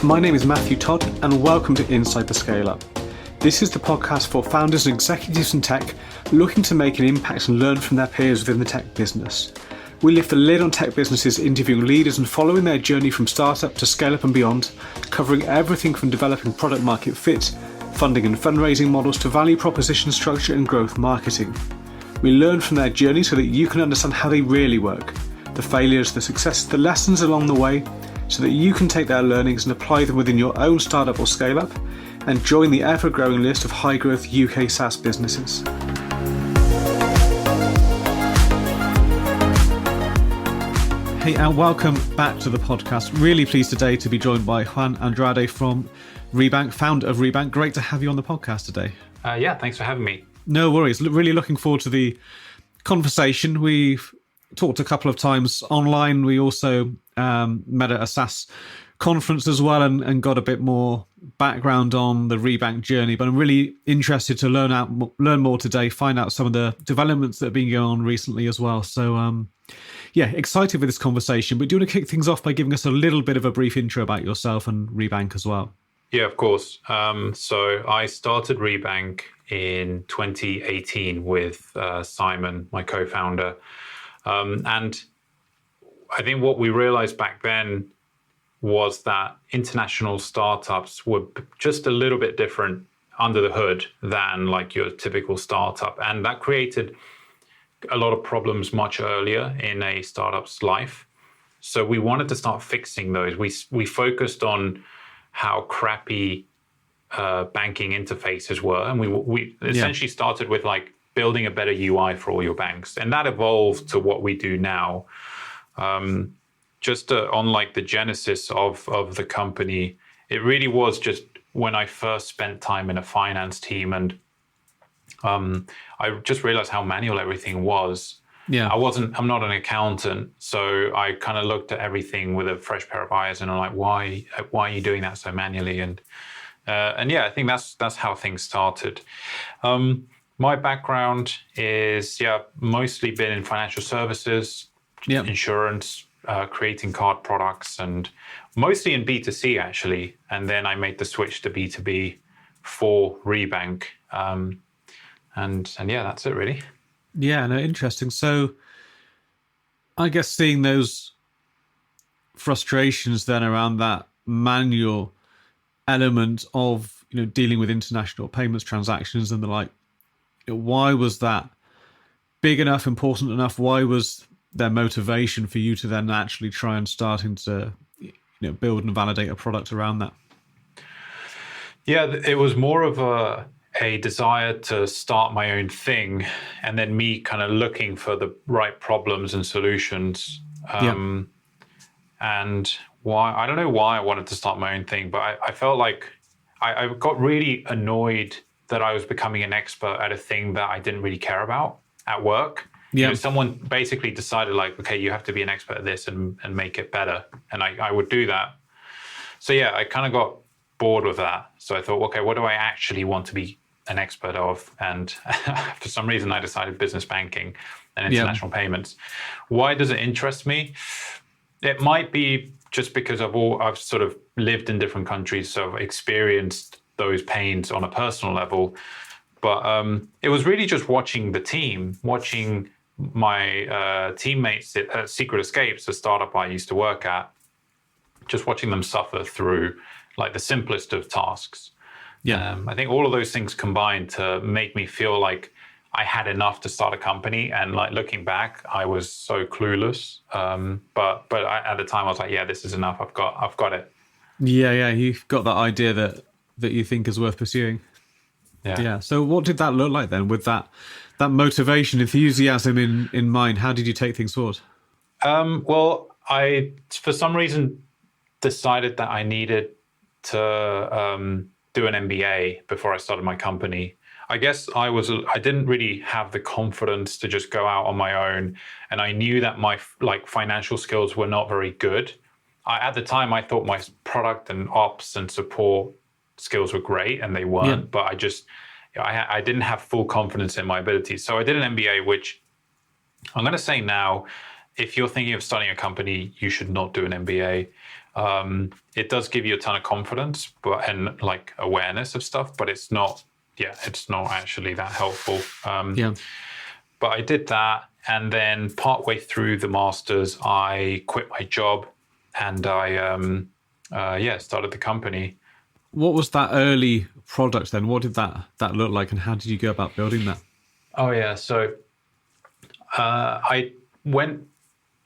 My name is Matthew Todd, and welcome to Inside the Scale Up. This is the podcast for founders and executives in tech looking to make an impact and learn from their peers within the tech business. We lift the lid on tech businesses, interviewing leaders and following their journey from startup to scale up and beyond, covering everything from developing product market fit, funding and fundraising models to value proposition structure and growth marketing. We learn from their journey so that you can understand how they really work, the failures, the successes, the lessons along the way, so that you can take their learnings and apply them within your own startup or scale up and join the ever-growing list of high-growth UK SaaS businesses. Hey, and welcome back to the podcast. Really pleased today to be joined by Juan Andrade from Rebank, founder of Rebank. Great to have you on the podcast today. Yeah, thanks for having me. No worries. Really looking forward to the conversation. We've talked a couple of times online. We also met at a SaaS conference as well and got a bit more background on the Rebank journey. But I'm really interested to learn more today, find out some of the developments that have been going on recently as well. So yeah, excited with this conversation. But do you want to kick things off by giving us a little bit of a brief intro about yourself and Rebank as well? Yeah, of course. So I started Rebank in 2018 with Simon, my co-founder. And I think what we realized back then was that international startups were just a little bit different under the hood than like your typical startup. And that created a lot of problems much earlier in a startup's life. So we wanted to start fixing those. We focused on how crappy banking interfaces were. And we essentially started with like building a better UI for all your banks. And that evolved to what we do now. Just on like the genesis of the company, it really was just when I first spent time in a finance team and I just realized how manual everything was. Yeah, I'm not an accountant, so I kind of looked at everything with a fresh pair of eyes, and I'm like, why are you doing that so manually? And yeah, I think that's how things started. My background is mostly been in financial services, insurance, creating card products, and mostly in B2C actually. And then I made the switch to B2B for Rebank. And yeah, that's it really. Yeah, no, interesting. So I guess seeing those frustrations then around that manual element of, dealing with international payments transactions and the like, why was that big enough, important enough? Why was there motivation for you to then actually try and starting to, build and validate a product around that? Yeah, it was more of a desire to start my own thing, and then me kind of looking for the right problems and solutions. And why, I don't know why I wanted to start my own thing, but I felt like I got really annoyed that I was becoming an expert at a thing that I didn't really care about at work. Someone basically decided like, okay, you have to be an expert at this and make it better. And I would do that. So yeah, I kind of got bored with that. So I thought, okay, what do I actually want to be an expert of? And for some reason I decided business banking and international payments. Why does it interest me? It might be just because I've sort of lived in different countries, so I've experienced those pains on a personal level. But it was really just watching my teammates at Secret Escapes, the startup I used to work at, just watching them suffer through like the simplest of tasks. I think all of those things combined to make me feel like I had enough to start a company. And like looking back, I was so clueless. But at the time I was like, yeah, this is enough. I've got it. Yeah. You've got that idea that you think is worth pursuing. Yeah. So what did that look like then with that motivation, enthusiasm in mind? How did you take things forward? Well, I, for some reason, decided that I needed to do an MBA before I started my company. I guess I didn't really have the confidence to just go out on my own. And I knew that my financial skills were not very good. At the time, I thought my product and ops and support skills were great, and they weren't. But I didn't have full confidence in my abilities. So I did an MBA, which I'm going to say now if you're thinking of starting a company, you should not do an MBA. It does give you a ton of confidence, and like awareness of stuff, but it's not actually that helpful. But I did that, and then partway through the masters, I quit my job, and I started the company. What was that early product then? What did that look like, and how did you go about building that? Oh yeah, so I went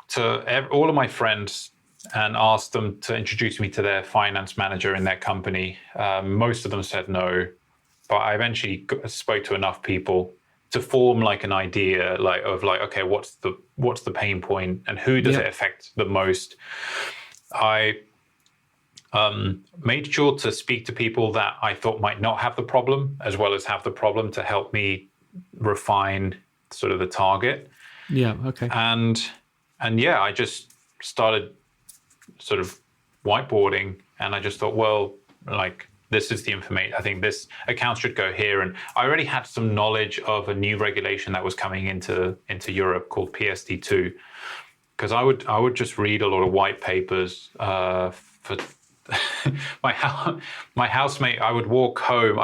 to all of my friends and asked them to introduce me to their finance manager in their company. Most of them said no, but I eventually spoke to enough people to form like an idea of okay, what's the pain point and who does it affect the most. I made sure to speak to people that I thought might not have the problem as well as have the problem to help me refine sort of the target. Yeah, okay. And yeah, I just started sort of whiteboarding, and I just thought, well, like, this is the information. I think this account should go here. And I already had some knowledge of a new regulation that was coming into Europe called PSD2, because I would just read a lot of white papers for my housemate. I would walk home.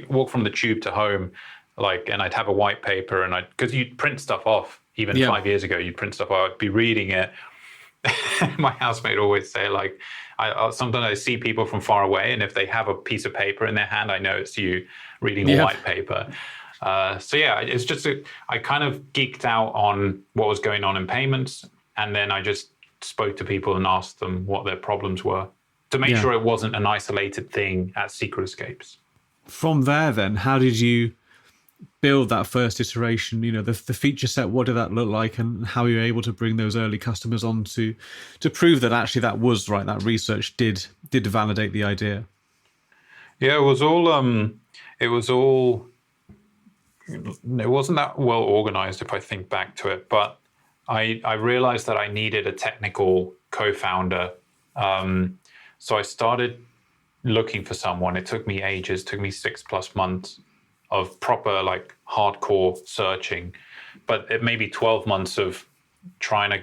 Walk from the tube to home, and I'd have a white paper, and because you'd print stuff off. Even 5 years ago, you'd print stuff off. I'd be reading it. My housemate always say, sometimes I see people from far away, and if they have a piece of paper in their hand, I know it's you reading the white paper. It's just I kind of geeked out on what was going on in payments, and then I just spoke to people and asked them what their problems were to make sure it wasn't an isolated thing at Secret Escapes. From there, then, how did you build that first iteration? The feature set, what did that look like, and how you were able to bring those early customers on to prove that actually that was right, that research did validate the idea? It wasn't that well organized if I think back to it, but I realized that I needed a technical co-founder. So I started looking for someone. It took me ages, took me 6+ months of proper hardcore searching, but it may be 12 months of trying to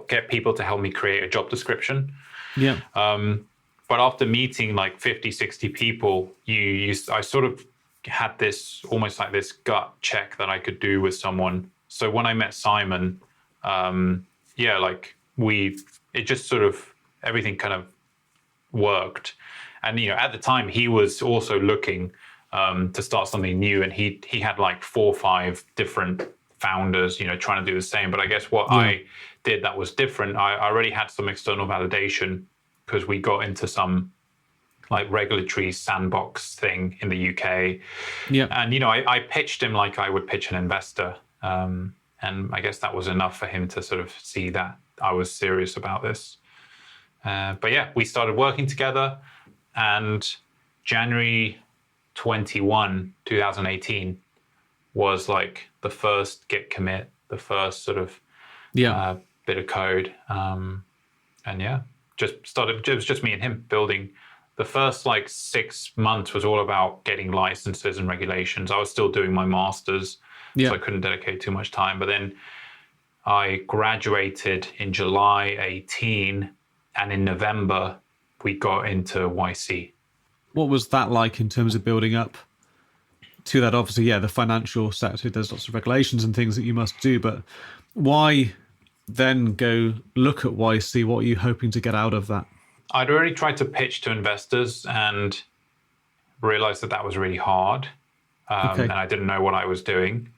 get people to help me create a job description. Yeah. But after meeting 50, 60 people, I sort of had this almost like this gut check that I could do with someone. So when I met Simon, it just sort of everything kind of worked. And at the time he was also looking to start something new, and he had 4 or 5 different founders, trying to do the same. But I guess what I did that was different, I already had some external validation because we got into some regulatory sandbox thing in the UK. Yeah. And I pitched him like I would pitch an investor, and I guess that was enough for him to sort of see that I was serious about this. But yeah, we started working together, and January 2018 was the first Git commit, the first sort of bit of code. And yeah, it was just me and him building. The first 6 months was all about getting licenses and regulations. I was still doing my master's, so I couldn't dedicate too much time. But then I graduated in July 18, and in November we got into YC. What was that like in terms of building up to that? Obviously, the financial sector, there's lots of regulations and things that you must do, but why then go look at YC? What are you hoping to get out of that? I'd already tried to pitch to investors and realized that was really hard. And I didn't know what I was doing.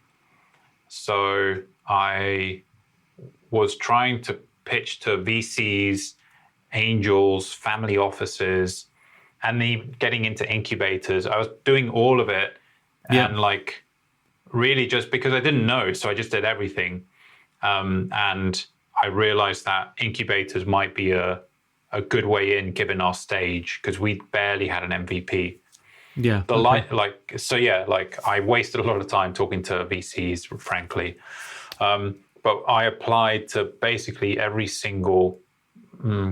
So I was trying to pitch to VCs, angels, family offices, and then getting into incubators. I was doing all of it, and really just because I didn't know, so I just did everything. And I realized that incubators might be a good way in given our stage, because we barely had an MVP. Yeah. I wasted a lot of time talking to VCs, frankly. But I applied to basically every single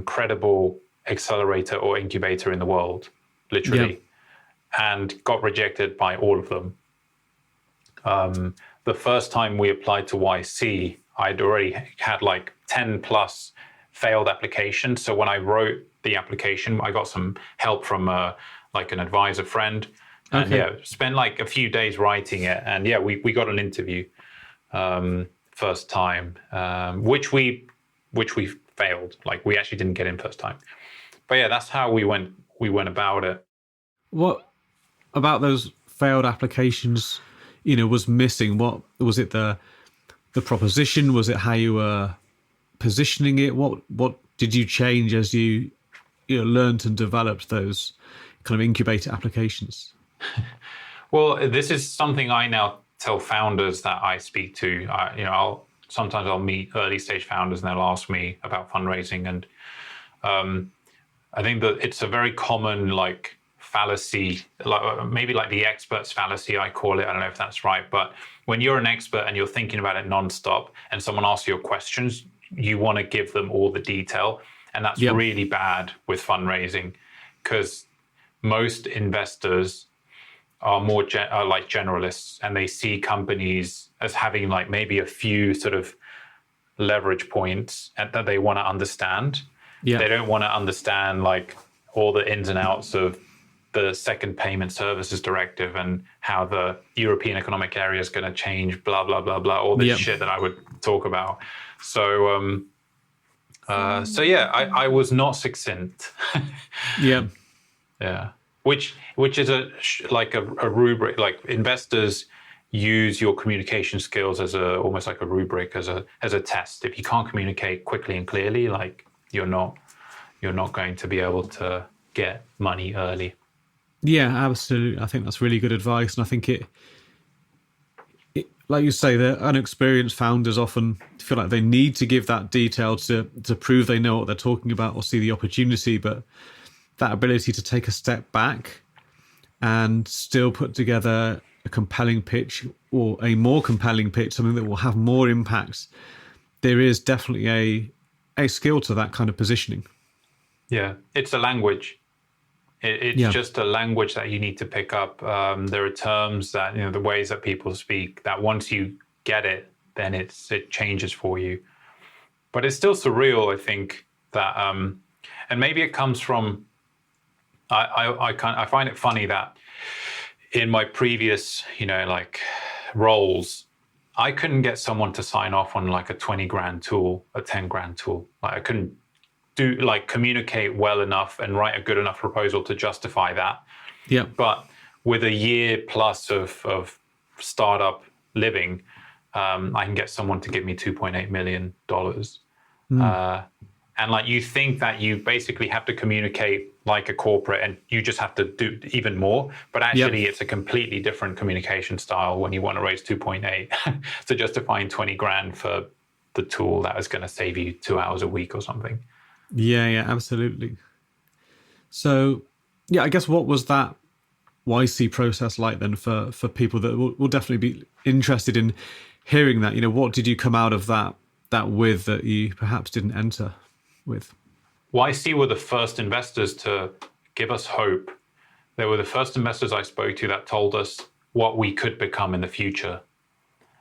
credible accelerator or incubator in the world, literally, and got rejected by all of them. The first time we applied to YC, I'd already had like 10 plus failed applications. So when I wrote the application, I got some help from like an advisor friend, and spent like a few days writing it. And we got an interview first time, which we failed. Like we actually didn't get in first time. But yeah, that's how we went about it. What about those failed applications, was missing? What was it, the proposition? Was it how you were positioning it? What did you change as you learned and developed those kind of incubator applications? Well, this is something I now tell founders that I speak to. Sometimes I'll meet early stage founders and they'll ask me about fundraising, and I think that it's a very common like fallacy, like maybe like the expert's fallacy, I call it. I don't know if that's right, but when you're an expert and you're thinking about it nonstop, and someone asks you questions, you want to give them all the detail, and that's really bad with fundraising, because most investors are more like generalists, and they see companies as having like maybe a few sort of leverage points that they want to understand. They don't want to understand like all the ins and outs of the Second Payment Services Directive and how the European Economic Area is going to change, blah, blah, blah, blah, all this shit that I would talk about. So, I was not succinct. Yeah. Which is like a rubric. Like investors use your communication skills as almost like a rubric, as a test. If you can't communicate quickly and clearly, like you're not going to be able to get money early. Yeah, absolutely. I think that's really good advice, and I think it like you say, the unexperienced founders often feel like they need to give that detail to prove they know what they're talking about or see the opportunity, but that ability to take a step back and still put together a compelling pitch, or a more compelling pitch, something that will have more impact, there is definitely a skill to that kind of positioning. Yeah, it's a language. It's just a language that you need to pick up. There are terms that, the ways that people speak, that once you get it, then it changes for you. But it's still surreal, I think, that, and maybe it comes from, I find it funny that in my previous, like roles, I couldn't get someone to sign off on like a 20 grand tool, a 10 grand tool. Like I couldn't communicate well enough and write a good enough proposal to justify that. Yeah. But with a year plus of startup living, I can get someone to give me $2.8 million. And like, you think that you basically have to communicate like a corporate and you just have to do even more, but actually it's a completely different communication style when you want to raise 2.8 to justifying 20 grand for the tool that is going to save you 2 hours a week or something. Yeah, absolutely. So, I guess what was that YC process like then for people that will definitely be interested in hearing that? What did you come out of that with that you perhaps didn't enter with? YC were the first investors to give us hope. They were the first investors I spoke to that told us what we could become in the future.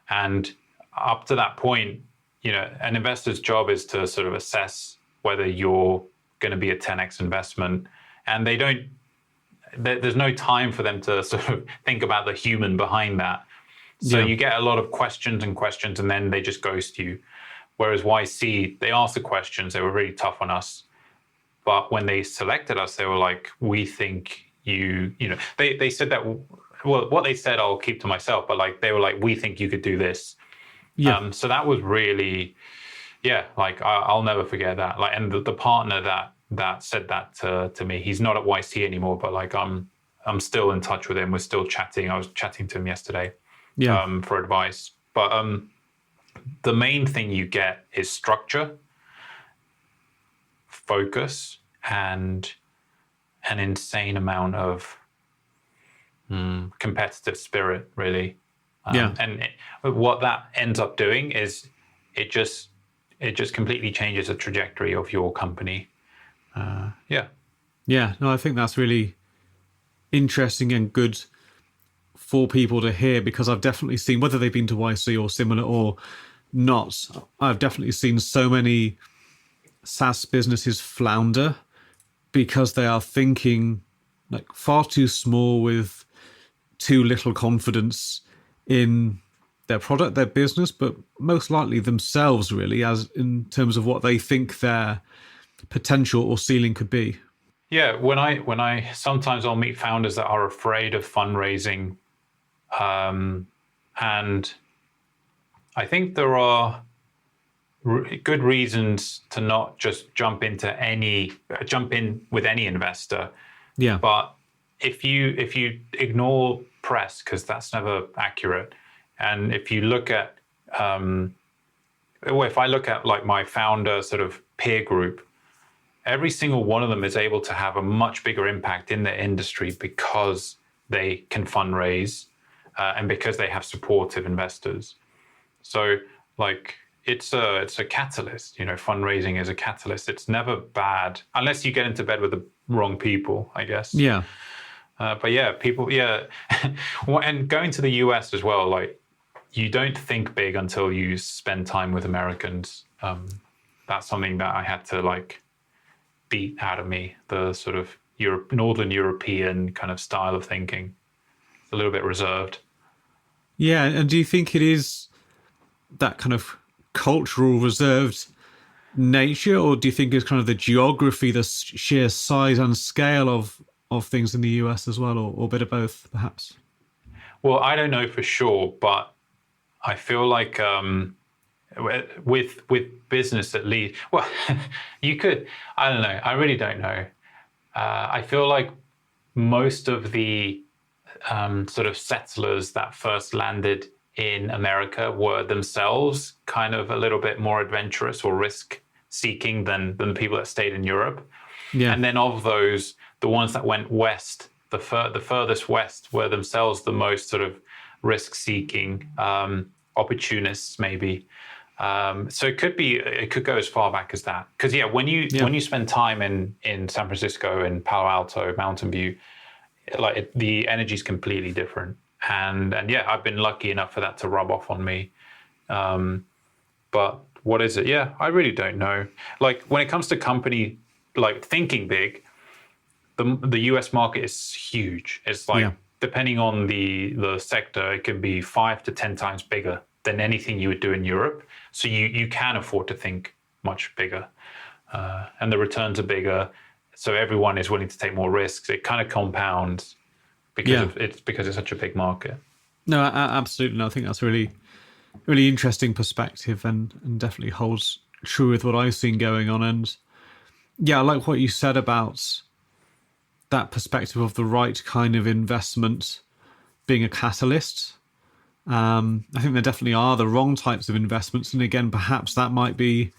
And up to that point, an investor's job is to sort of assess whether you're going to be a 10x investment. And there's no time for them to sort of think about the human behind that. So you get a lot of questions, and then they just ghost you. Whereas YC, they asked the questions, they were really tough on us. But when they selected us, they were like, we think they said that, well, what they said, I'll keep to myself, but like, they were like, we think you could do this. Yeah. So that was really, like I'll never forget that. Like, and the partner that said that to me, he's not at YC anymore, but like, I'm still in touch with him. We're still chatting. I was chatting to him yesterday for advice. But the main thing you get is structure, focus, and an insane amount of competitive spirit, really. And what that ends up doing is it just completely changes the trajectory of your company. No, I think that's really interesting and good for people to hear, because I've definitely seen, whether they've been to YC or similar, or not. I've definitely seen so many SaaS businesses flounder because they are thinking like far too small with too little confidence in their product, their business, but most likely themselves, really, as in terms of what they think their potential or ceiling could be. Yeah, when I sometimes I'll meet founders that are afraid of fundraising, and I think there are good reasons to not just jump in with any investor. Yeah. But if you ignore press, because that's never accurate, and if you look at if I look at like my founder sort of peer group, every single one of them is able to have a much bigger impact in their industry because they can fundraise and because they have supportive investors. So like it's a catalyst, fundraising is a catalyst. It's never bad unless you get into bed with the wrong people, I guess. Yeah. But yeah, people, yeah. Well, and going to the US as well, like you don't think big until you spend time with Americans. That's something that I had to like beat out of me, the sort of Northern European kind of style of thinking. It's a little bit reserved. Yeah. And do you think it is that kind of cultural reserved nature, or do you think it's kind of the geography, the sheer size and scale of things in the US as well, or a bit of both, perhaps? Well, I don't know for sure, but I feel like with business at least, well, you could, I don't know, I really don't know. I feel like most of the sort of settlers that first landed in America were themselves kind of a little bit more adventurous or risk seeking than the people that stayed in Europe. Yeah. And then of those, the ones that went west, the furthest west, were themselves the most sort of risk-seeking opportunists, maybe. So it could go as far back as that. Because when you spend time in San Francisco, in Palo Alto, Mountain View, like the energy is completely different. And yeah, I've been lucky enough for that to rub off on me. But what is it? Yeah, I really don't know. Like when it comes to company, like thinking big, the US market is huge. It's like, depending on the sector, it can be 5 to 10 times bigger than anything you would do in Europe. So you can afford to think much bigger. And the returns are bigger. So everyone is willing to take more risks. It kind of compounds because it's such a big market. No, absolutely. No, I think that's a really, really interesting perspective and definitely holds true with what I've seen going on. And yeah, I like what you said about that perspective of the right kind of investment being a catalyst. I think there definitely are the wrong types of investments. And again, perhaps that might be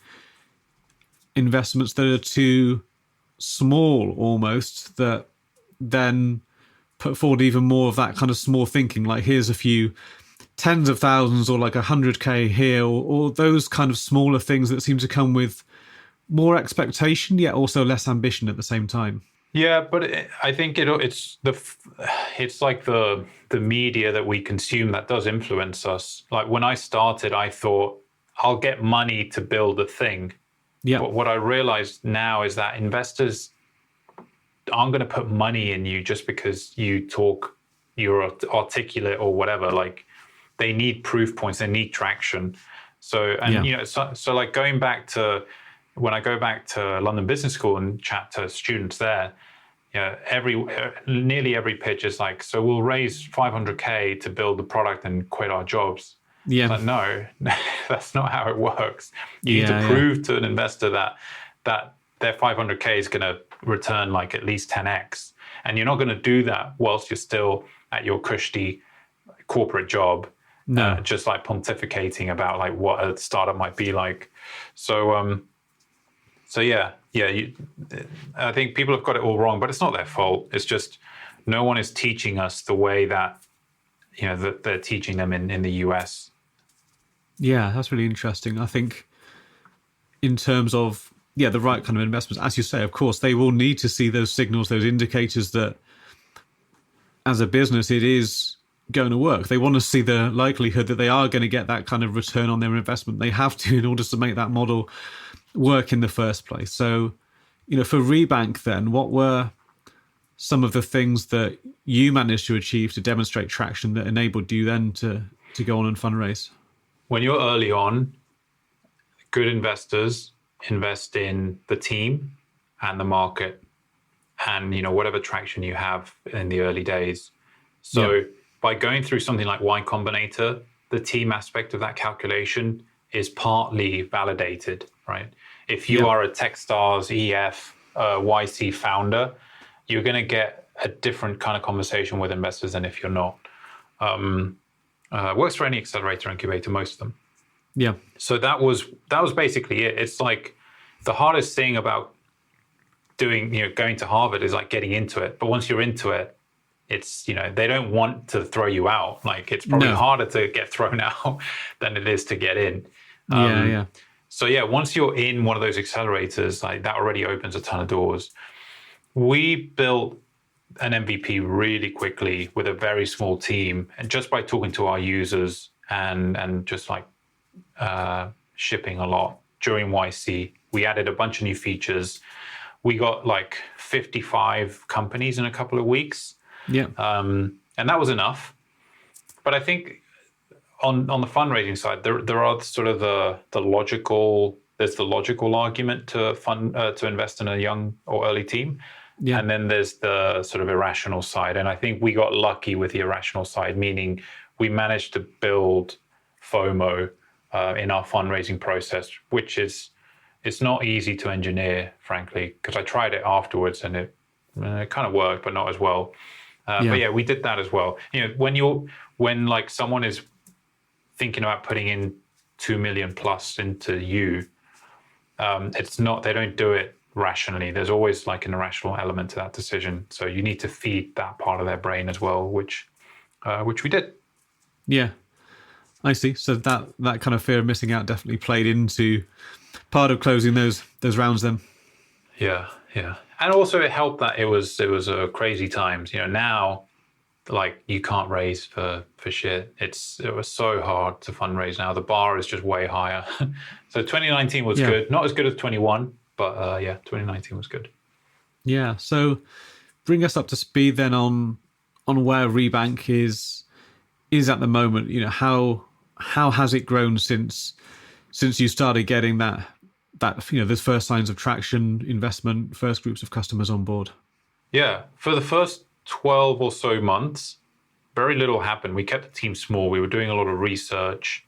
investments that are too small almost, that then put forward even more of that kind of small thinking, like here's a few tens of thousands or like 100K here, or those kind of smaller things that seem to come with more expectation, yet also less ambition at the same time. Yeah, but I think it's like the media that we consume that does influence us. Like when I started, I thought I'll get money to build a thing. Yeah. But what I realized now is that investors aren't going to put money in you just because you're articulate or whatever. Like they need proof points, they need traction. So so like going back to when I go back to London Business School and chat to students there, nearly every pitch is like, so we'll raise 500K to build the product and quit our jobs. Yeah. But no, that's not how it works. You need to prove to an investor that their 500K is going to return like at least 10x. And you're not going to do that whilst you're still at your cushy corporate job, just like pontificating about like what a startup might be like. So I think people have got it all wrong, but it's not their fault. It's just no one is teaching us the way that that they're teaching them in the US. Yeah, that's really interesting. I think in terms of the right kind of investments, as you say, of course, they will need to see those signals, those indicators that as a business it is going to work. They want to see the likelihood that they are going to get that kind of return on their investment. They have to in order to make that model work in the first place. So, for Rebank then, what were some of the things that you managed to achieve to demonstrate traction that enabled you then to go on and fundraise? When you're early on, good investors invest in the team and the market and, whatever traction you have in the early days. So by going through something like Y Combinator, the team aspect of that calculation is partly validated, right? If you are a Techstars, EF, YC founder, you're going to get a different kind of conversation with investors than if you're not. Works for any accelerator incubator, most of them. Yeah. So that was basically it. It's like the hardest thing about going to Harvard is like getting into it. But once you're into it, it's, they don't want to throw you out. Like it's probably harder to get thrown out than it is to get in. So once you're in one of those accelerators, like that already opens a ton of doors. We built an MVP really quickly with a very small team, and just by talking to our users and just like shipping a lot during YC. We added a bunch of new features. We got like 55 companies in a couple of weeks. Yeah. And that was enough. But I think on the fundraising side, there are sort of the logical argument to invest in a young or early team. Yeah. And then there's the sort of irrational side. And I think we got lucky with the irrational side, meaning we managed to build FOMO in our fundraising process, which it's not easy to engineer, frankly, because I tried it afterwards and it kind of worked, but not as well. But we did that as well. When like someone is thinking about putting in 2 million plus into you, they don't do it rationally. There's always like an irrational element to that decision. So you need to feed that part of their brain as well, which we did. Yeah, I see. So that kind of fear of missing out definitely played into part of closing those rounds then. Yeah. And also it helped that it was crazy times. Now like you can't raise for shit. It was so hard to fundraise now. The bar is just way higher. So 2019 was good. Not as good as 21, but 2019 was good. Yeah. So bring us up to speed then on where Rebank is at the moment. How has it grown since you started getting that those first signs of traction, investment, first groups of customers on board? Yeah. For the first 12 or so months, very little happened. We kept the team small. We were doing a lot of research,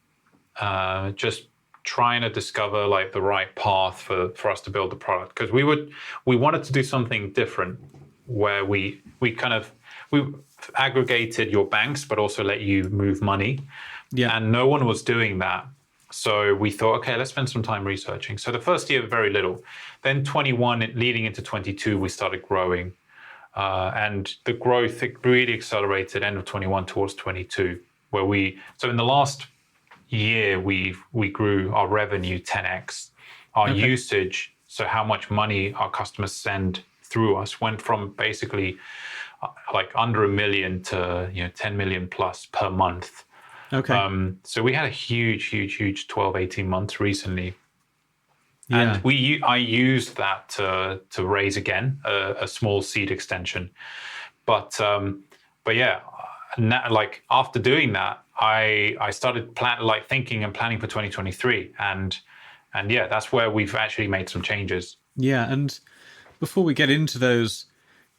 just trying to discover like the right path for us to build the product. Because we wanted to do something different where we aggregated your banks, but also let you move money. Yeah. And no one was doing that. So we thought, okay, let's spend some time researching. So the first year, very little. Then 21, leading into 22, we started growing. And the growth really accelerated end of 21 towards 22, so in the last year, we grew our revenue 10x. Our usage, so how much money our customers send through us, went from basically like under $1 million to 10 million plus per month. Okay. So we had a huge 12, 18 months recently. Yeah. And I used that to raise again a small seed extension, but like after doing that, I started thinking and planning for 2023, and that's where we've actually made some changes. Yeah, and before we get into those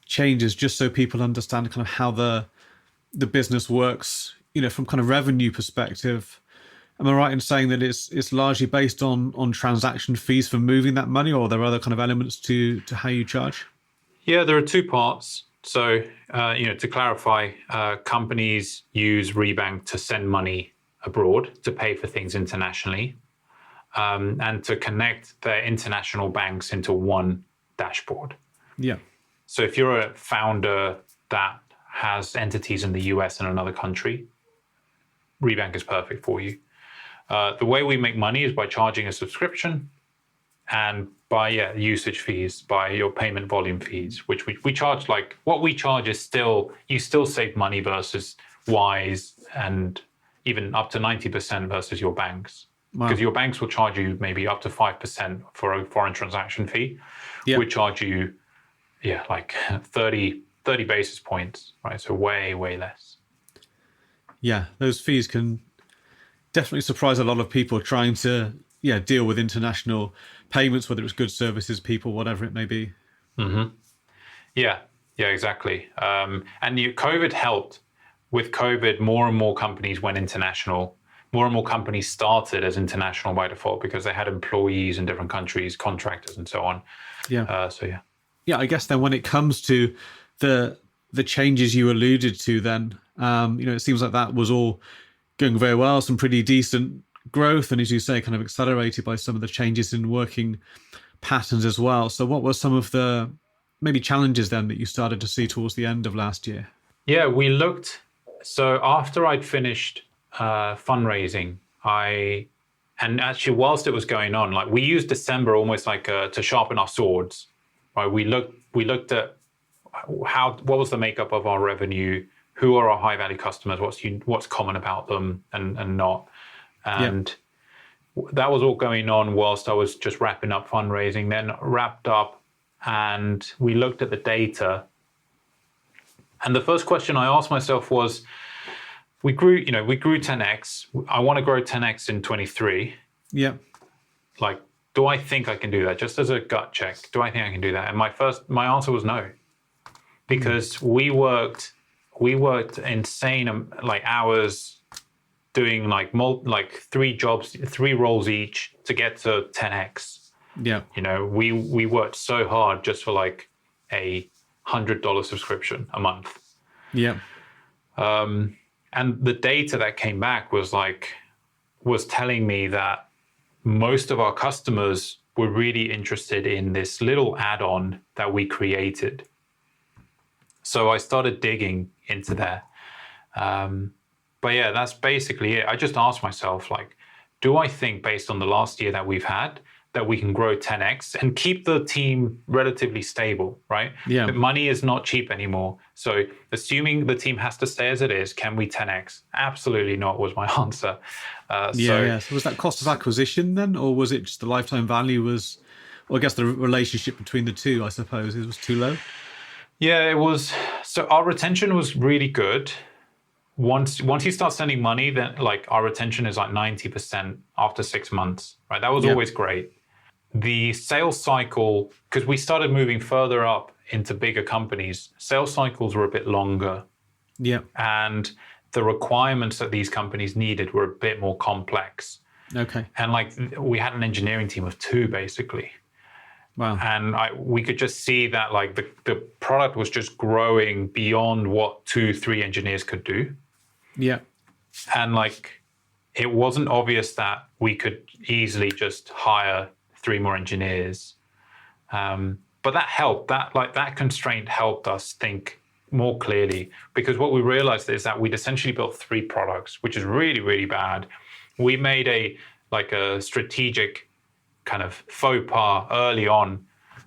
changes, just so people understand kind of how the business works, from kind of revenue perspective. Am I right in saying that it's largely based on transaction fees for moving that money, or are there other kind of elements to how you charge? Yeah, there are two parts. So, to clarify, companies use Rebank to send money abroad, to pay for things internationally, and to connect their international banks into one dashboard. Yeah. So if you're a founder that has entities in the US and another country, Rebank is perfect for you. The way we make money is by charging a subscription and by usage fees, by your payment volume fees, which we charge. Like what we charge is you still save money versus wise, and even up to 90% versus your banks. Wow. Because your banks will charge you maybe up to 5% for a foreign transaction fee. Yeah. We charge you, like 30 basis points, right? So way, way less. Yeah, those fees can definitely surprise a lot of people trying to deal with international payments, whether it's goods, services, people, whatever it may be. Mm-hmm. Yeah, exactly. And COVID helped. With COVID, more and more companies went international. More and more companies started as international by default because they had employees in different countries, contractors, and so on. Yeah. Yeah, I guess then when it comes to the changes you alluded to, then it seems like that was all going very well, some pretty decent growth, and as you say, kind of accelerated by some of the changes in working patterns as well. So what were some of the maybe challenges then that you started to see towards the end of last year? Yeah, so after I'd finished fundraising, and actually whilst it was going on, like we used December almost like to sharpen our swords, right? We looked at what was the makeup of our revenue, who are our high value customers, what's common about them and not. And that was all going on whilst I was just wrapping up fundraising, then wrapped up, and we looked at the data. And the first question I asked myself was, we grew 10x. I want to grow 10x in 23. Yeah. Like, do I think I can do that? Just as a gut check, do I think I can do that? And my answer was no, because we worked insane like hours, doing like 3 jobs, 3 roles each to get to 10x. Yeah. We worked so hard just for like a $100 subscription a month. Yeah. And the data that came back was telling me that most of our customers were really interested in this little add-on that we created. So I started digging into that. But yeah, that's basically it. I just asked myself, like, do I think based on the last year that we've had that we can grow 10x and keep the team relatively stable, right? Yeah. But money is not cheap anymore. So assuming the team has to stay as it is, can we 10x? Absolutely not, was my answer. So was that cost of acquisition then, or was it just the lifetime value was, or I guess the relationship between the two, I suppose, it was too low? Yeah, it was. So our retention was really good. Once you start sending money, then like our retention is like 90% after 6 months, right? That was always great. The sales cycle, because we started moving further up into bigger companies, sales cycles were a bit longer. Yeah. And the requirements that these companies needed were a bit more complex. Okay. And like we had an engineering team of 2 basically. Wow. And we could just see that like the product was just growing beyond what 2-3 engineers could do. Yeah. And like it wasn't obvious that we could easily just hire 3 more engineers. But that helped. That constraint helped us think more clearly, because what we realized is that we'd essentially built 3 products, which is really, really bad. We made a strategic kind of faux pas early on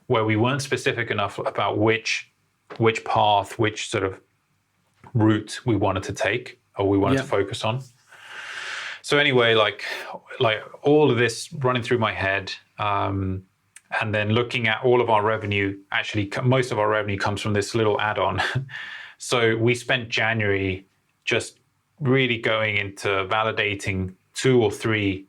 where we weren't specific enough about which path, which sort of route we wanted to take or we wanted to focus on. So anyway, like all of this running through my head, and then looking at all of our revenue, actually most of our revenue comes from this little add-on. So we spent January just really going into validating 2 or 3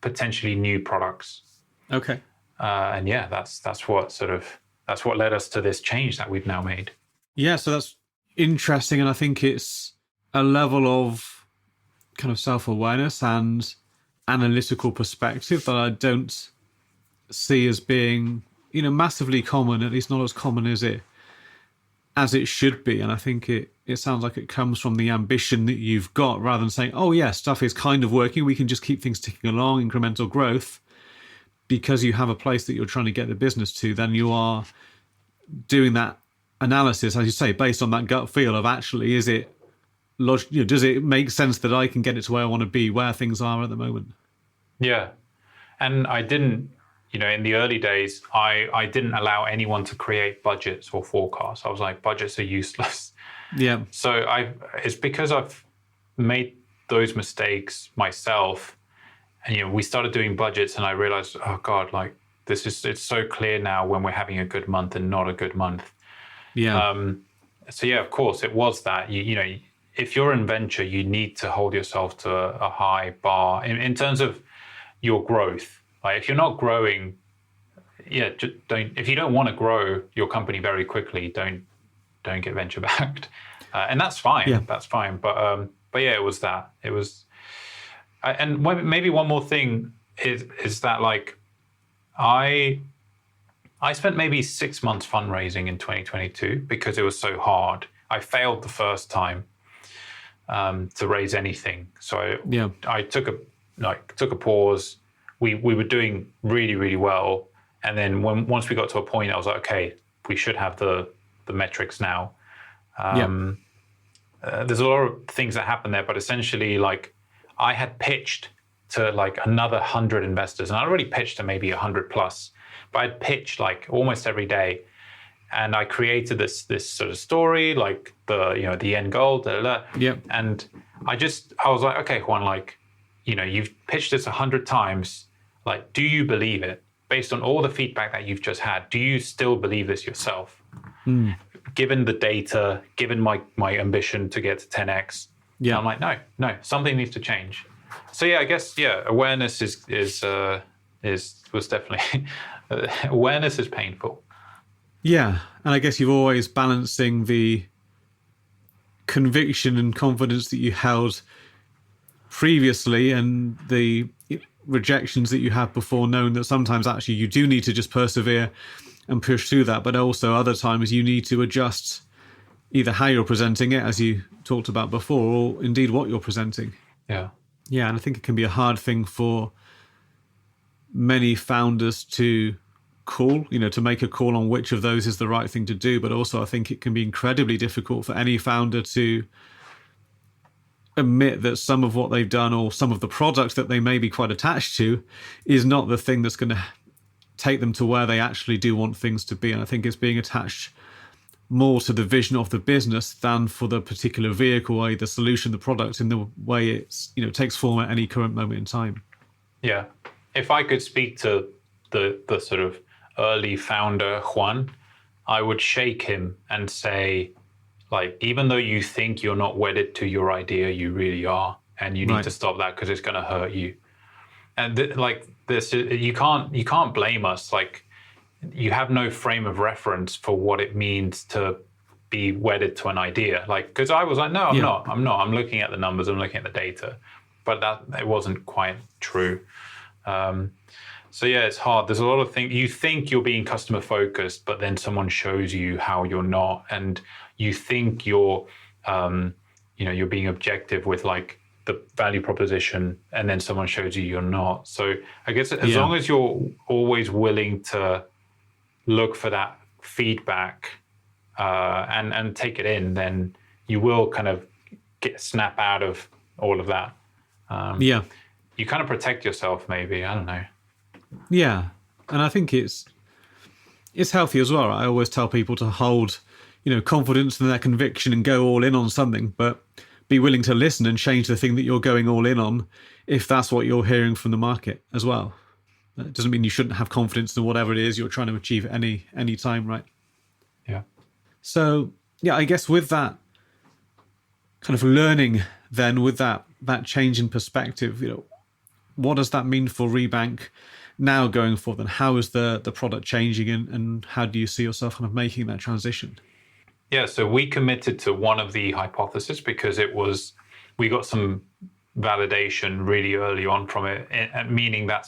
potentially new products. Okay. And yeah, that's what led us to this change that we've now made. Yeah, so that's interesting, and I think it's a level of kind of self-awareness and analytical perspective that I don't see as being, massively common, at least not as common as it should be. And I think it sounds like it comes from the ambition that you've got, rather than saying, oh yeah, stuff is kind of working, we can just keep things ticking along, incremental growth. Because you have a place that you're trying to get the business to, then you are doing that analysis, as you say, based on that gut feel of actually, is it does it make sense that I can get it to where I want to be, where things are at the moment? Yeah. And I didn't, in the early days, I didn't allow anyone to create budgets or forecasts. I was like, budgets are useless. Yeah. So it's because I've made those mistakes myself, and we started doing budgets, and I realized, oh God, like it's so clear now when we're having a good month and not a good month. Yeah. So yeah, of course, it was that. You know, if you're in venture, you need to hold yourself to a high bar in terms of your growth. Like if you're not growing, just don't. If you don't want to grow your company very quickly, don't get venture backed, and that's fine. Yeah. That's fine. But yeah, it was that. It was, and maybe one more thing is that like I spent maybe 6 months fundraising in 2022 because it was so hard. I failed the first time to raise anything, so I took a pause. We were doing really, really well, and then once we got to a point, I was like, okay, we should have the metrics now. There's a lot of things that happen there, but essentially, like I had pitched to like another 100 investors, and I already pitched to maybe 100 plus. But I'd pitch like almost every day, and I created this sort of story, like the end goal, and I was like, okay, Juan, like, you've pitched this 100 times, like, do you believe it? Based on all the feedback that you've just had, do you still believe this yourself? Given the data, given my ambition to get to 10x, I'm like, no, something needs to change. So yeah, I guess awareness was definitely. Awareness is painful. Yeah, and I guess you're always balancing the conviction and confidence that you held previously and the rejections that you had before, knowing that sometimes actually you do need to just persevere and push through that, but also other times you need to adjust either how you're presenting it, as you talked about before, or indeed what you're presenting. Yeah, and I think it can be a hard thing for many founders to call, to make a call on which of those is the right thing to do. But also I think it can be incredibly difficult for any founder to admit that some of what they've done or some of the product that they may be quite attached to is not the thing that's going to take them to where they actually do want things to be. And I think it's being attached more to the vision of the business than for the particular vehicle, i.e. the solution, the product, in the way it's, takes form at any current moment in time. Yeah. If I could speak to the sort of early founder, Juan, I would shake him and say, like, even though you think you're not wedded to your idea, you really are. And you need to stop that because it's going to hurt you. And you can't blame us. Like, you have no frame of reference for what it means to be wedded to an idea. Like, because I was like, no, I'm not. I'm looking at the numbers. I'm looking at the data. But it wasn't quite true. So yeah, it's hard. There's a lot of things. You think you're being customer focused, but then someone shows you how you're not, and you think you're being objective with like the value proposition, and then someone shows you you're not. So I guess as long as you're always willing to look for that feedback and take it in, then you will kind of snap out of all of that. You kind of protect yourself, maybe. I don't know. Yeah, and I think it's healthy as well. I always tell people to hold, confidence in their conviction and go all in on something, but be willing to listen and change the thing that you're going all in on if that's what you're hearing from the market as well. It doesn't mean you shouldn't have confidence in whatever it is you're trying to achieve at any time, right? Yeah. So, I guess with that kind of learning then, with that change in perspective, what does that mean for Rebank now going forward? And how is the product changing, and how do you see yourself kind of making that transition? Yeah, so we committed to one of the hypotheses because we got some validation really early on from it, meaning that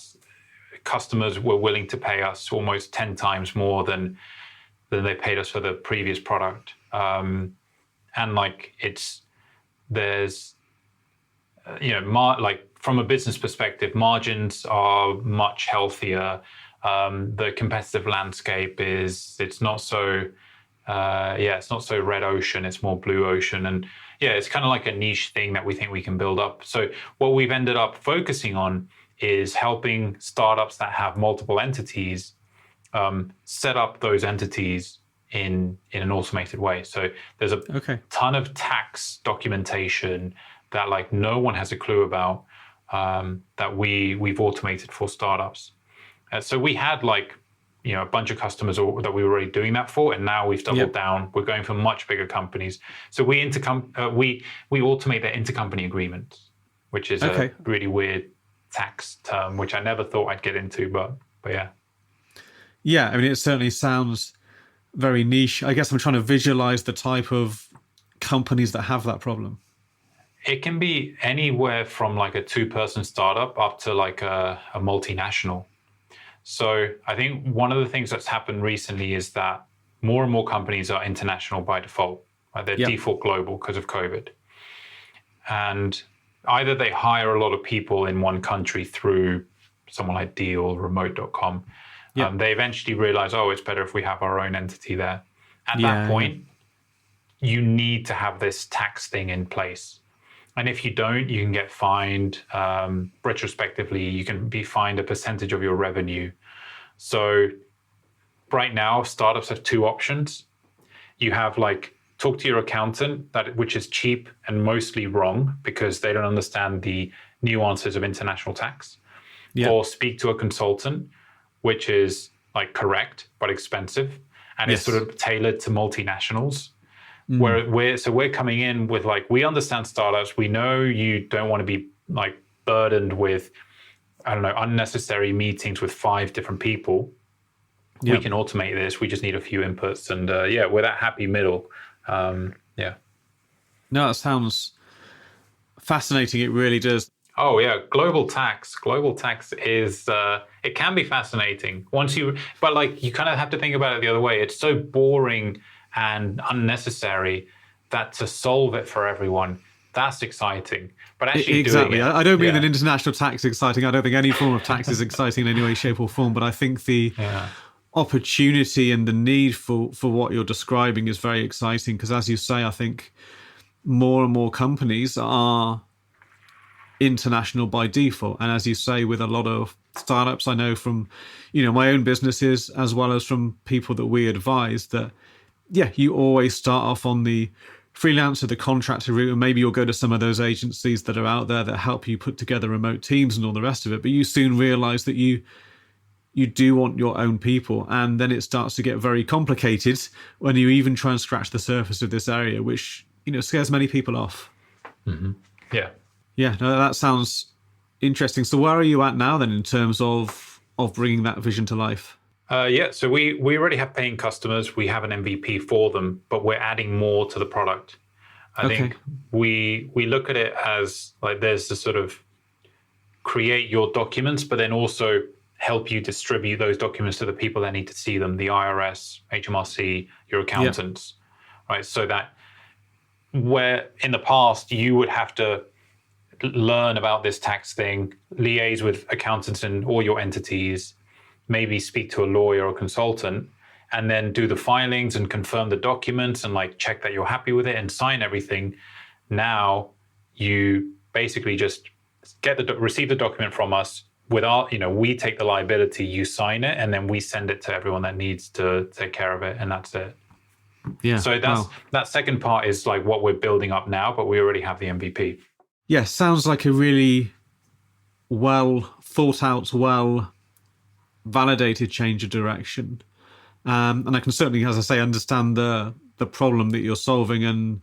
customers were willing to pay us almost 10 times more than they paid us for the previous product. And like there's from a business perspective, margins are much healthier. The competitive landscape it's not so red ocean, it's more blue ocean. And it's kind of like a niche thing that we think we can build up. So what we've ended up focusing on is helping startups that have multiple entities set up those entities in an automated way. So there's a ton of tax documentation, that like no one has a clue about, that we've automated for startups. So we had like, a bunch of customers that we were already doing that for, and now we've doubled down. We're going for much bigger companies. So we automate their intercompany agreements, which is a really weird tax term, which I never thought I'd get into, but yeah. Yeah, I mean, it certainly sounds very niche. I guess I'm trying to visualize the type of companies that have that problem. It can be anywhere from like a 2-person startup up to like a multinational. So I think one of the things that's happened recently is that more and more companies are international by default. They're default global because of COVID. And either they hire a lot of people in one country through someone like Deal or remote.com. They eventually realize, it's better if we have our own entity there. At that point, you need to have this tax thing in place. And if you don't, you can get fined. Retrospectively, you can be fined a percentage of your revenue. So right now, startups have 2 options. You have like talk to your accountant, which is cheap and mostly wrong because they don't understand the nuances of international tax. Or speak to a consultant, which is like correct but expensive, and it's sort of tailored to multinationals. Where we're coming in with like, we understand startups. We know you don't want to be like burdened with, unnecessary meetings with 5 different people. We can automate this. We just need a few inputs, and we're that happy middle. No, that sounds fascinating. It really does. Oh yeah, global tax. Global tax is it can be fascinating but like you kind of have to think about it the other way. It's so boring and unnecessary that to solve it for everyone, that's exciting. But actually exactly, doing it, I don't mean that international tax is exciting. I don't think any form of tax is exciting in any way, shape, or form. But I think the opportunity and the need for what you're describing is very exciting because, as you say, I think more and more companies are international by default. And as you say, with a lot of startups, I know from my own businesses as well as from people that we advise that you always start off on the freelancer, the contractor route, and maybe you'll go to some of those agencies that are out there that help you put together remote teams and all the rest of it. But you soon realize that you do want your own people, and then it starts to get very complicated when you even try and scratch the surface of this area, which scares many people off. No, that sounds interesting. So where are you at now then in terms of bringing that vision to life? So we already have paying customers. We have an MVP for them, but we're adding more to the product. I think we look at it as like there's the sort of create your documents, but then also help you distribute those documents to the people that need to see them, the IRS, HMRC, your accountants, right? So that where in the past you would have to learn about this tax thing, liaise with accountants in all your entities, maybe speak to a lawyer or consultant, and then do the filings and confirm the documents and like check that you're happy with it and sign everything. Now you basically just receive the document from us without, we take the liability, you sign it, and then we send it to everyone that needs to take care of it, and that's it. So that second part is like what we're building up now, but we already have the MVP. Sounds like a really well thought out, well validated change of direction. And I can certainly, as I say, understand the problem that you're solving and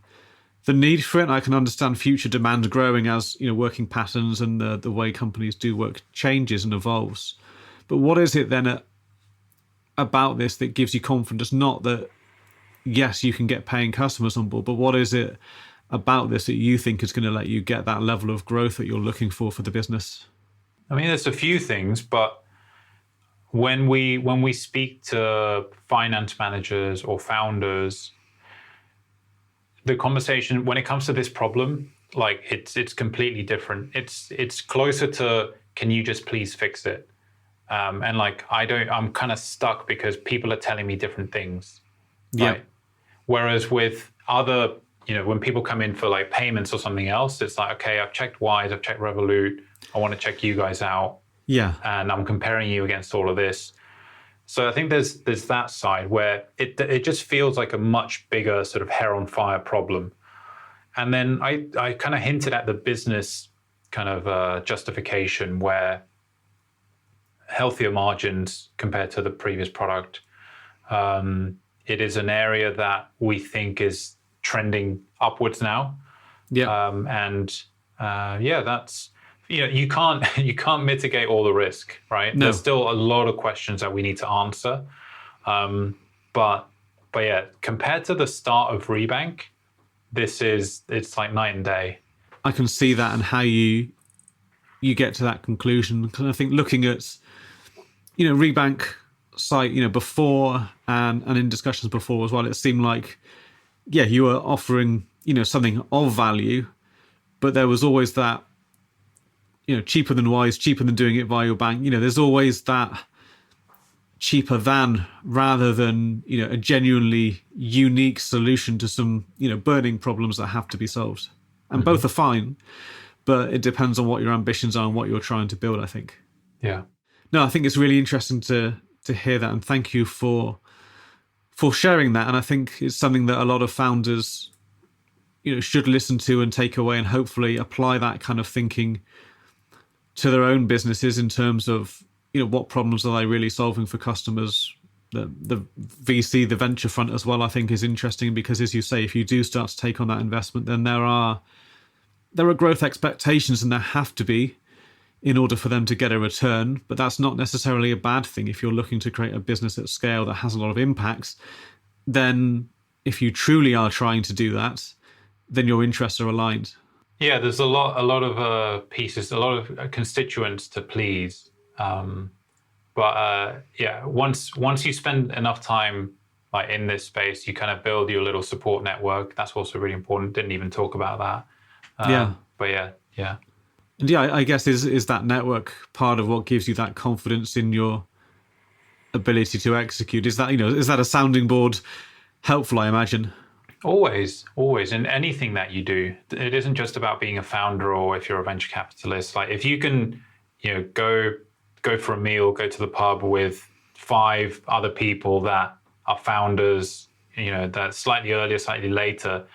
the need for it. And I can understand future demand growing as working patterns and the way companies do work changes and evolves. But what is it then about this that gives you confidence? Not that, yes, you can get paying customers on board, but what is it about this that you think is going to let you get that level of growth that you're looking for the business? I mean, there's a few things, but when we speak to finance managers or founders, the conversation when it comes to this problem, like it's completely different. It's closer to, can you just please fix it? And like I'm kind of stuck because people are telling me different things. Right? Whereas with other, when people come in for like payments or something else, it's like, okay, I've checked Wise, I've checked Revolut, I want to check you guys out. And I'm comparing you against all of this. So I think there's that side where it just feels like a much bigger sort of hair on fire problem. And then I kind of hinted at the business kind of justification where healthier margins compared to the previous product. It is an area that we think is trending upwards now. Yeah. That's, you can't mitigate all the risk, right? No. There's still a lot of questions that we need to answer. But yeah, compared to the start of Rebank, it's like night and day. I can see that, and how you get to that conclusion. Because I think looking at, Rebank site, before and in discussions before as well, it seemed like, yeah, you were offering, something of value, but there was always that, cheaper than wise, cheaper than doing it via your bank. There's always that cheaper than, rather than, a genuinely unique solution to some, burning problems that have to be solved. And both are fine, but it depends on what your ambitions are and what you're trying to build, I think. Yeah. No, I think it's really interesting to hear that, and thank you for sharing that. And I think it's something that a lot of founders, should listen to and take away, and hopefully apply that kind of thinking to their own businesses in terms of, what problems are they really solving for customers. The VC, the venture front as well, I think is interesting, because as you say, if you do start to take on that investment, then there are growth expectations, and there have to be, in order for them to get a return. But that's not necessarily a bad thing. If you're looking to create a business at scale that has a lot of impacts, then if you truly are trying to do that, then your interests are aligned. Yeah, there's a lot of pieces, a lot of constituents to please. Once you spend enough time like in this space, you kind of build your little support network. That's also really important. Didn't even talk about that. But yeah. And yeah, I guess is that network part of what gives you that confidence in your ability to execute? Is that a sounding board helpful, I imagine? Always. In anything that you do, it isn't just about being a founder, or if you're a venture capitalist. Like if you can, go for a meal, go to the pub with 5 other people that are founders, that's slightly earlier, slightly later,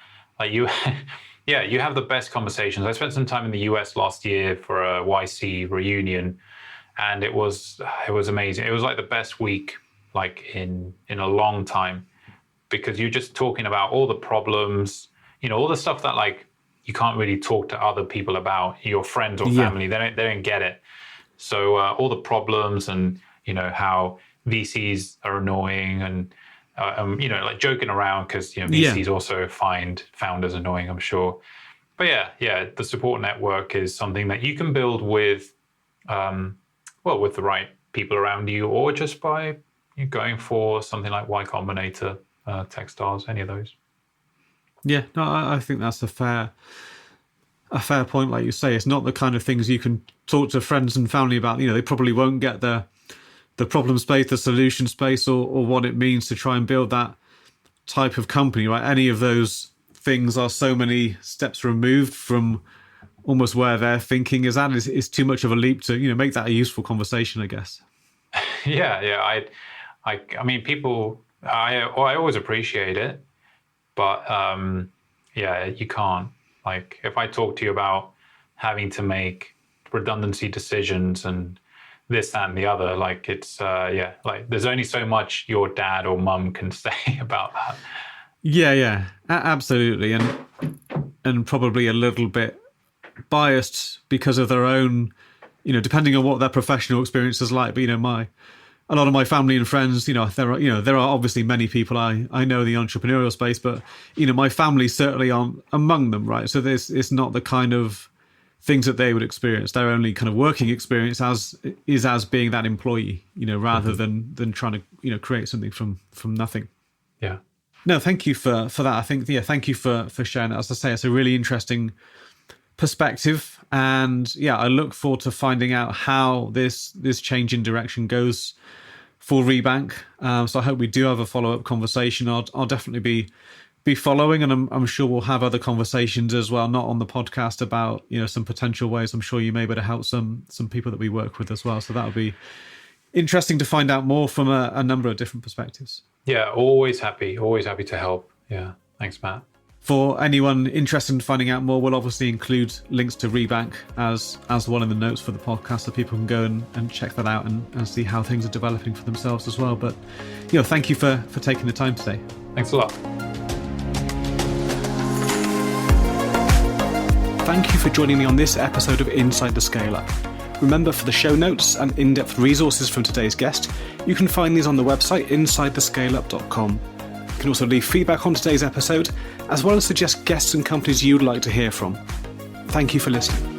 like you. Yeah, you have the best conversations. I spent some time in the US last year for a YC reunion, and it was amazing. It was like the best week like in a long time, because you're just talking about all the problems, all the stuff that like you can't really talk to other people about, your friends or family. They don't get it. So all the problems, and how VCs are annoying, and like joking around, because VCs also find founders annoying, I'm sure. But yeah, the support network is something that you can build with, with the right people around you, or just by going for something like Y Combinator, Techstars, any of those. Yeah, no, I think that's a fair point. Like you say, it's not the kind of things you can talk to friends and family about. They probably won't get the problem space, the solution space, or what it means to try and build that type of company, right? Any of those things are so many steps removed from almost where their thinking is at. It's too much of a leap to, make that a useful conversation, I guess. Yeah. I mean, people, I always appreciate it, but you can't. Like, if I talk to you about having to make redundancy decisions and this, that, and the other, like it's like there's only so much your dad or mum can say about that. Yeah, absolutely, and probably a little bit biased because of their own, depending on what their professional experience is like. But a lot of my family and friends, there are obviously many people I know in the entrepreneurial space, but my family certainly aren't among them, right? So it's not the kind of things that they would experience. Their only kind of working experience as being that employee, rather than trying to create something from nothing. Yeah. No, thank you for that. I think thank you for sharing that. As I say, it's a really interesting perspective, and I look forward to finding out how this change in direction goes for Rebank. So I hope we do have a follow-up conversation. I'll definitely be following, and I'm sure we'll have other conversations as well, not on the podcast, about some potential ways I'm sure you may be able to help some people that we work with as well. So that would be interesting to find out more from a number of different perspectives. Yeah, always happy to help. Yeah, thanks, Matt. For anyone interested in finding out more, we'll obviously include links to Rebank as the one in the notes for the podcast, so people can go and check that out and see how things are developing for themselves as well. But thank you for taking the time today. Thanks a lot. Thank you for joining me on this episode of Inside the Scale Up. Remember, for the show notes and in-depth resources from today's guest, you can find these on the website insidethescaleup.com. You can also leave feedback on today's episode, as well as suggest guests and companies you'd like to hear from. Thank you for listening.